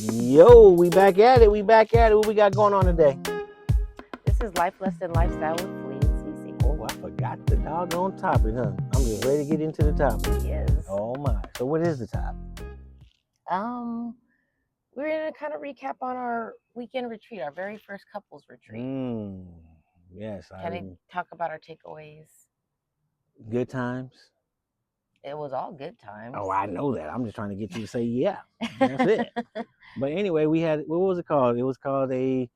Yo, we back at it. We back at it. What we got going on today? This is Life Lesson Lifestyle with Flea and Cece. Oh, I forgot the doggone topic, huh? I'm just ready to get into the topic. Yes. Oh my. So what is the topic? We're gonna kind of recap on our weekend retreat, our very first couples retreat. Yes. Kind of talk about our takeaways. Good times. It was all good times. Oh, I know that. I'm just trying to get you to say yeah. That's it. But anyway, we had, what was it called? It was called a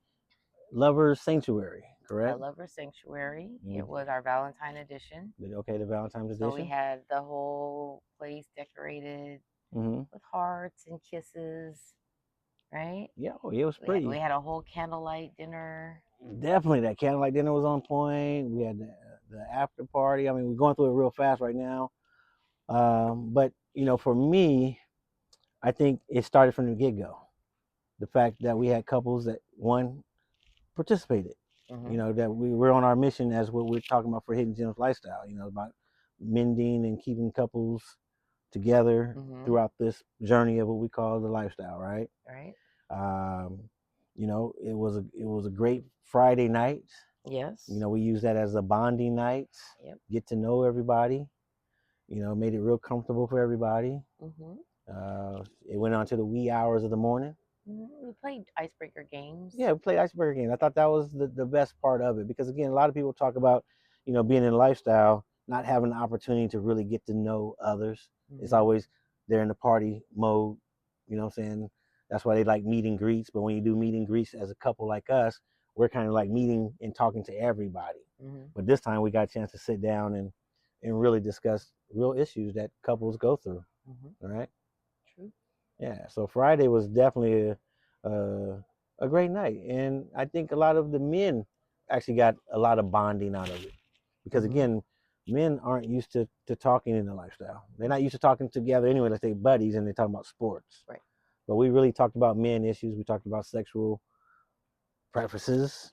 Lover's Sanctuary, correct? A Lover's Sanctuary. It was our Valentine edition. Okay, the Valentine's edition. So we had the whole place decorated with hearts and kisses, right? Yeah, it was pretty. We had a whole candlelight dinner. Definitely, that candlelight dinner was on point. We had the after party. I mean, we're going through it real fast right now. But for me, I think it started from the get-go. The fact that we had couples that participated. That we were on our mission as what we're talking about for Hidden Gems Lifestyle. About mending and keeping couples together throughout this journey of what we call the lifestyle, right? Right. It was a great Friday night. Yes. We use that as a bonding night. Yep. Get to know everybody. Made it real comfortable for everybody. It went on to the wee hours of the morning. We played icebreaker games. Yeah, we played icebreaker games. I thought that was the best part of it because, again, a lot of people talk about, being in lifestyle, not having the opportunity to really get to know others. It's always they're in the party mode. You know what I'm saying? That's why they like meet and greets. But when you do meet and greets as a couple like us, we're kind of like meeting and talking to everybody. But this time we got a chance to sit down and really discuss real issues that couples go through. All right. True. Yeah. So Friday was definitely a great night, and I think a lot of the men actually got a lot of bonding out of it because again, men aren't used to talking in the lifestyle. They're not used to talking together anyway. Let's say buddies, and they talk about sports. Right. But we really talked about men issues. We talked about sexual preferences,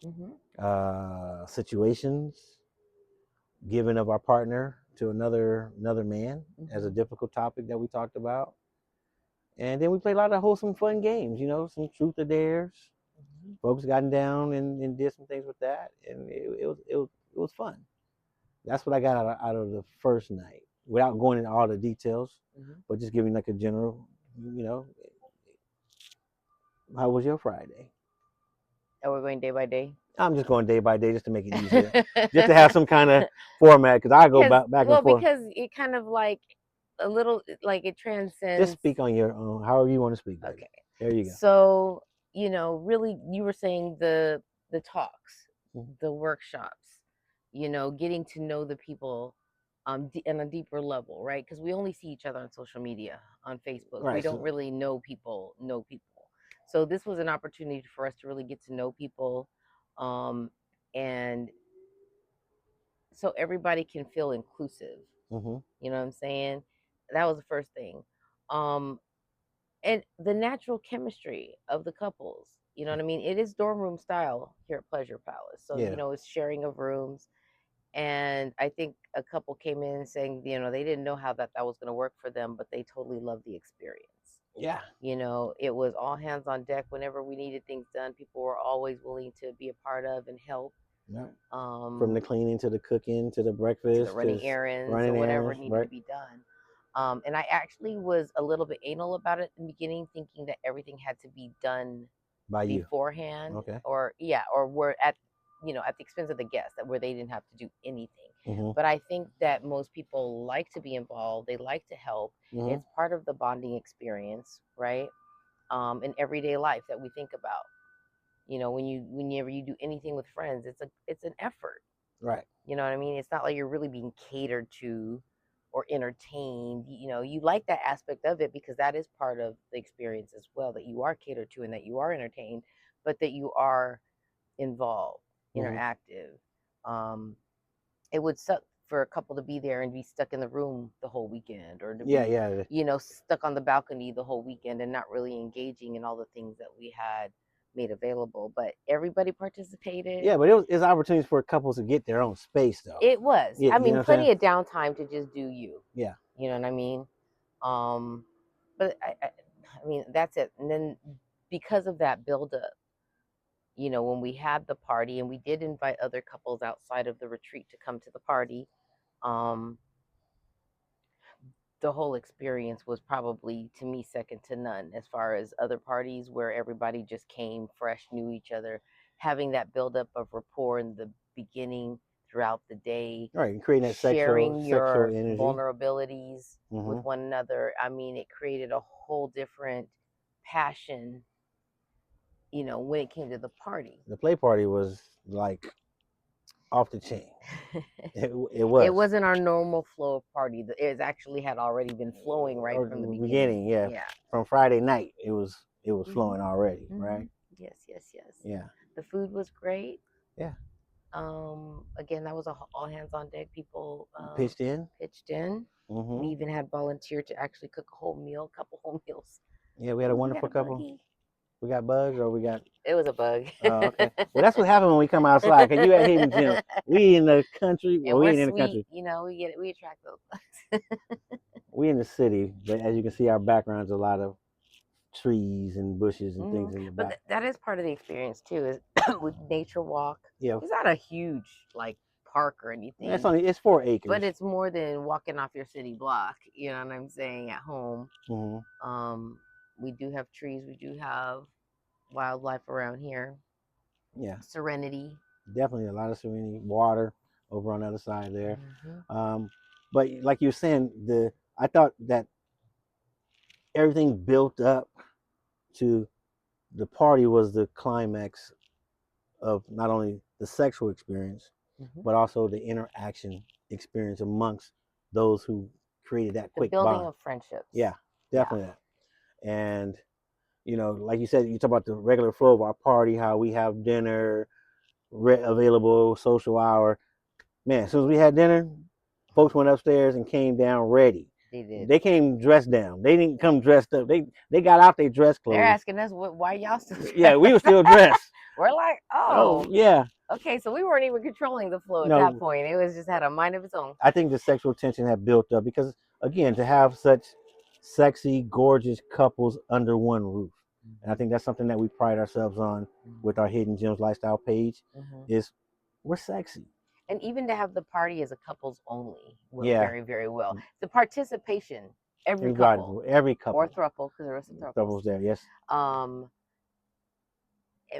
situations, giving of our partner to another man as a difficult topic that we talked about. And then we played a lot of wholesome, fun games, some truth or dares. Folks gotten down and did some things with that, and it was fun. That's what I got out of the first night, without going into all the details, but just giving like a general, how was your Friday? Are we going day by day? I'm just going day by day just to make it easier, just to have some kind of format, because I go back and forth. Well, because it kind of like a little, like it transcends. Just speak on your own, however you want to speak. Baby. Okay. There you go. So, really, you were saying the talks, the workshops, getting to know the people on a deeper level, right? Because we only see each other on social media, on Facebook. Right. We don't really know people. So this was an opportunity for us to really get to know people, and so everybody can feel inclusive. You know what I'm saying? That was the first thing. And the natural chemistry of the couples, you know what I mean? It is dorm room style here at Pleasure Palace. So, it's sharing of rooms. And I think a couple came in saying, they didn't know how that was going to work for them, but they totally loved the experience. Yeah. It was all hands on deck. Whenever we needed things done, people were always willing to be a part of and help. Yeah. From the cleaning to the cooking to the breakfast, to the running errands, or whatever needed to be done. And I actually was a little bit anal about it in the beginning, thinking that everything had to be done by you beforehand. Okay. Or we're at the expense of the guests, where they didn't have to do anything. But I think that most people like to be involved. They like to help. It's part of the bonding experience, right? In everyday life that we think about. Whenever you do anything with friends, it's an effort. Right. You know what I mean? It's not like you're really being catered to or entertained. You like that aspect of it because that is part of the experience as well, that you are catered to and that you are entertained, but that you are involved, interactive. It would suck for a couple to be there and be stuck in the room the whole weekend, or to be, stuck on the balcony the whole weekend and not really engaging in all the things that we had made available. But everybody participated. Yeah, but it was opportunities for couples to get their own space, though. It was. I mean, plenty of downtime to just do you. Yeah. You know what I mean? But I mean, that's it. And then because of that buildup, when we had the party, and we did invite other couples outside of the retreat to come to the party, um, the whole experience was probably, to me, second to none as far as other parties where everybody just came fresh, knew each other, having that buildup of rapport in the beginning, throughout the day, Right, and creating that sharing sexual your energy. vulnerabilities with Hmm. one another. I mean, it created a whole different passion, when it came to the party. The play party was like off the chain. It It was. wasn't our normal flow of party. It actually had already been flowing right Or from the the beginning. beginning, yeah. Yeah. From Friday night, it was Mhm. flowing already, Mhm. right? Yes, yes, yes. Yeah, The food was great. yeah. Again, that was all hands on deck. People Pitched in. pitched in. We Hmm. even had volunteered to actually cook a whole meal, a couple whole meals. Yeah, we had a Ooh, you wonderful got a couple. buggy. We got bugs, or we got. It was a bug. Oh, okay. Well, that's what happened when we come outside. Cause you at Hidden Gems. We in the country. And Well, we we're ain't in the sweet, country. we attract those bugs. We in the city. But as you can see, our background's a lot of trees and bushes and things in the But back. that is part of the experience too, is with nature walk. Yeah, It's not a huge like park or anything, it's 4 acres. but it's more than walking off your city block. You know what I'm saying? At home, Hmm. we do have trees. We do have wildlife around here. Yeah, Serenity. definitely a lot of serenity, water over on the other side there. Hmm. But like you were saying, I thought that everything built up to the party was the climax of not only the sexual experience, Hmm. but also the interaction experience amongst those who created that The quick building bond. of friendships. Yeah, Yeah. definitely that. And like you said, you talk about the regular flow of our party, how we have dinner, available social hour. Man, as soon as we had dinner, folks went upstairs and came down ready. They did. They came dressed down. They didn't come dressed up. They got out their dress clothes. They're asking us why y'all still dressed. Yeah, we were still dressed. We're like, Oh yeah. okay, so we weren't even controlling the flow at No, that point. It was just had a mind of its own. I think the sexual tension had built up because, again, to have such sexy, gorgeous couples under one roof, and I think that's something that we pride ourselves on with our Hidden Gems lifestyle page, is we're sexy. And even to have the party as a couples only went Yeah. very, very well. The participation, every Everybody, couple every couple, or throuple, because there were some couples throuples. there. Yes.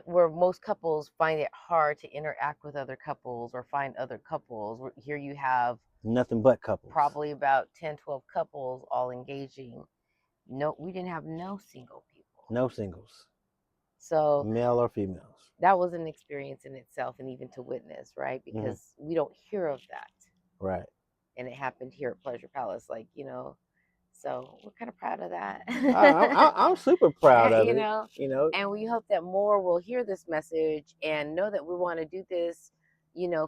Where most couples find it hard to interact with other couples or find other couples. Here you have Nothing but couples. probably about 10, 12 couples all engaging. No, we didn't have no single people. No singles. So male or females. that was an experience in itself, and even to witness, right? Because we don't hear of that. Right. And it happened here at Pleasure Palace, so we're kind of proud of that. I'm super proud of you it. know, and we hope that more will hear this message and know that we want to do this,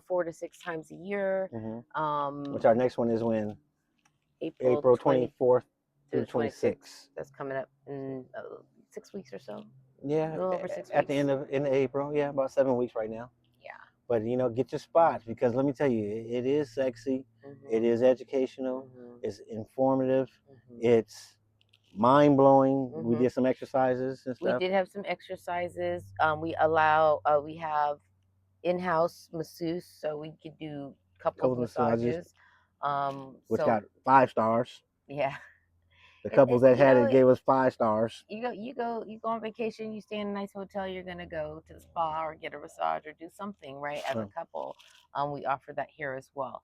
4 to 6 times a year. Which our next one is when? April 24th through 26th. That's coming up in 6 weeks or so. Yeah, a little over 6 weeks. At the end of April. Yeah, about 7 weeks right now. Yeah. But get your spots, because let me tell you, it is sexy. It is educational. It's informative. It's mind blowing. We did some exercises and stuff. We did have some exercises. We have in-house masseuse, so we could do couples massages. Which got 5 stars. Yeah. The couples that had it gave us 5 stars. You go on vacation, you stay in a nice hotel, you're gonna go to the spa or get a massage or do something, right? As a couple, we offer that here as well.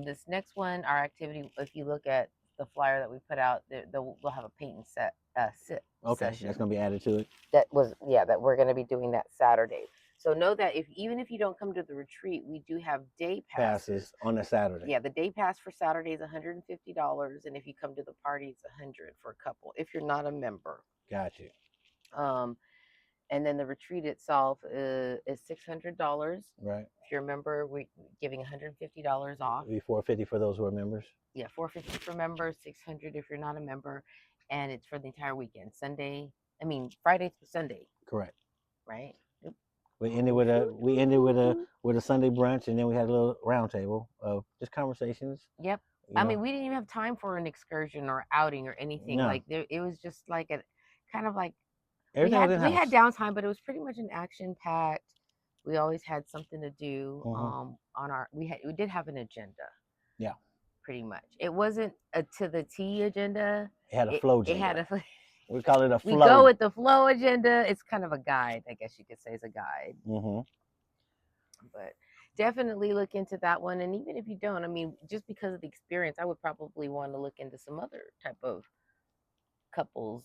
This next one, our activity, if you look at the flyer that we put out, we'll have a paint and sit session. That's gonna be added to it. That we're gonna be doing that Saturday. So know that even if you don't come to the retreat, we do have day passes on a Saturday. Yeah, the day pass for Saturday is $150, and if you come to the party, it's $100 for a couple. If you're not a member, got you. And then the retreat itself is $600. Right. If you're a member, we're giving $150 off. It'll be $450 for those who are members. Yeah, $450 for members, $600 if you're not a member, and it's for the entire weekend. Friday through Sunday. Correct. Right. We ended with a Sunday brunch, and then we had a little round table of just conversations. Yep. We didn't even have time for an excursion or outing or anything. No. It was just like a kind of like Everything was in We had house. downtime, but it was pretty much an action packed. We always had something to do. Hmm. On our we did have an agenda. Yeah, Pretty much, it wasn't a to the T agenda. it had a flow It had agenda. a We call it a we go flow. with the flow agenda. It's kind of a guide, I guess you could say. It's a guide, Hmm. but definitely look into that one. And even if you don't, I mean, just because of the experience, I would probably want to look into some other type of couples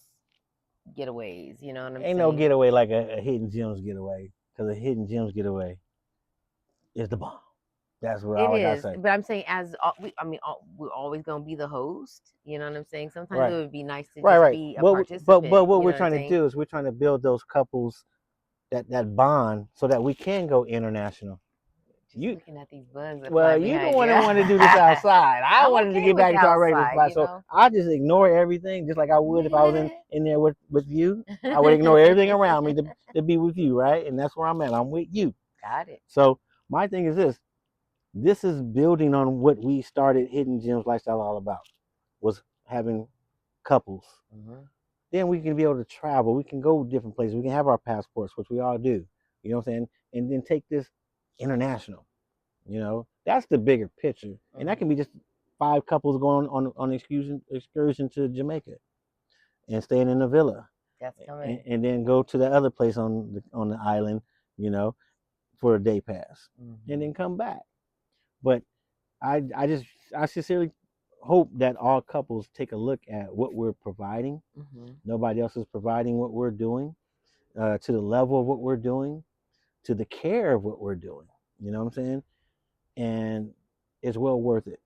getaways. You know what I'm Ain't no saying? getaway like a hidden gems getaway, because a hidden gems getaway is the bomb. That's what It all I gotta is, say. but I'm saying we're always gonna be the host. You know what I'm saying? Sometimes it Right, would be nice to right, just right. be a But participant. what You we're know what I'm trying to saying? do is we're trying to build those couples, that bond, so that we can go international. Just You looking at these bugs that fly Well, you the behind one you. that want to do this outside. I I'm wanted to okay get with back the into our regular outside, spot, you so know. I just ignore everything, just like I would if I was in there with you. I would ignore everything around me to be with you, right? And that's where I'm at. I'm with you. Got it. So my thing is this: this is building on what we started Hidden Gems Lifestyle all about, was having couples. Mm-hmm. Then we can be able to travel. We can go different places. We can have our passports, which we all do. You know what I'm saying? And then take this international. That's the bigger picture, and that Mm-hmm. can be just 5 couples going on excursion to Jamaica and staying in a villa, That's coming. and then go to the other place on the island, you know, for a day pass, and Mm-hmm. then come back. But I sincerely hope that all couples take a look at what we're providing. Mm-hmm. Nobody else is providing what we're doing, to the level of what we're doing, to the care of what we're doing. You know what I'm saying? And it's well worth it.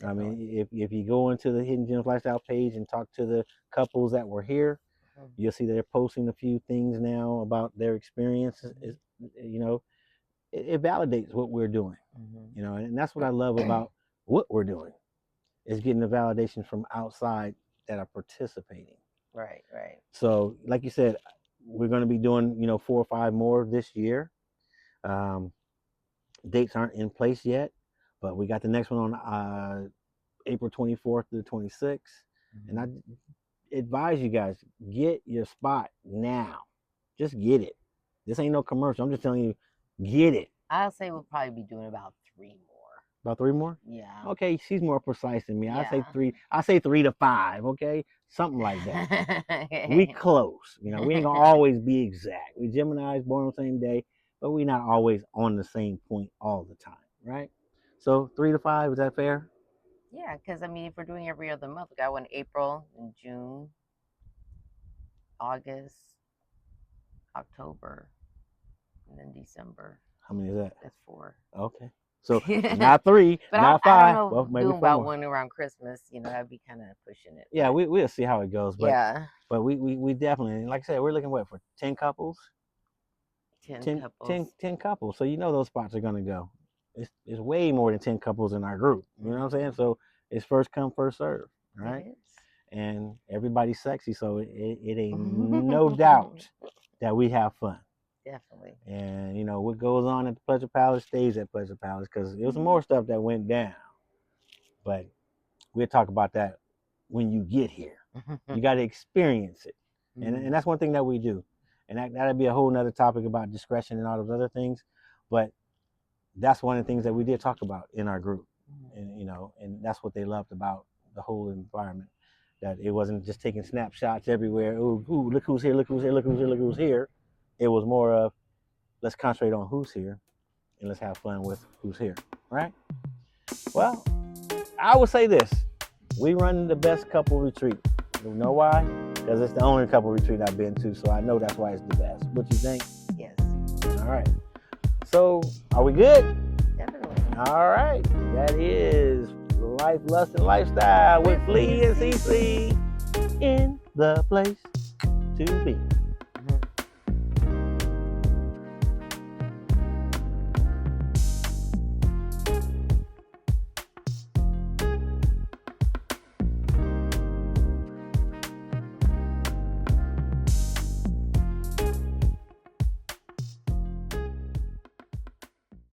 I Definitely. mean, if you go into the Hidden Gems Lifestyle page and talk to the couples that were here, Mm-hmm. you'll see they're posting a few things now about their experiences. You know, it validates what we're doing. Mm-hmm. And that's what I love about what we're doing, is getting the validation from outside that are participating. Right. Right. So, like you said, we're going to be doing 4 or 5 more this year. Um, Dates aren't in place yet, but we got the next one on April 24th to the 26th. Mm-hmm. And I advise you guys, get your spot now. Just get it. This ain't no commercial. I'm just telling you, get it. I'll say we'll probably be doing about 3 more. About 3 more? Yeah. Okay, she's more precise than me. I say Yeah. 3. I say 3 to 5. Okay, something like that. We close. We ain't gonna always be exact. We Gemini's born on the same day, but we not always on the same point all the time, right? So 3 to 5, is that fair? Yeah, because I mean, if we're doing every other month, we got one April and June, August, October, and then December. How many is that? That's 4. Okay. So not 3, But not I don't 5, know, well, maybe doing 4 about more. one around Christmas. That'd be kind of pushing it. Yeah, But we'll see how it goes. But yeah, but we definitely, like I said, we're looking for 10 couples, 10 10, couples. 10, 10 couples. So those spots are gonna go. It's way more than 10 couples in our group. You know what I'm saying? So it's first come, first serve, right? It And everybody's sexy, so it ain't is. no doubt that we have fun. Definitely. And what goes on at the Pleasure Palace stays at Pleasure Palace, because there was some more stuff that went down. But we'll talk about that when you get here. You got to experience it. And that's one thing that we do. And that'll be a whole nother topic about discretion and all those other things. But that's one of the things that we did talk about in our group. And that's what they loved about the whole environment. That it wasn't just taking snapshots everywhere. Ooh, look who's here, look who's here, look who's here, look who's here. It was more of, let's concentrate on who's here and let's have fun with who's here, right? Well, I would say this: we run the best couple retreat. You know why? Because it's the only couple retreat I've been to, so I know that's why it's the best. What you think? Yes. All right. So, are we good? Definitely. All right. That is Life, Lust, and Lifestyle with Flea and CC in the place to be.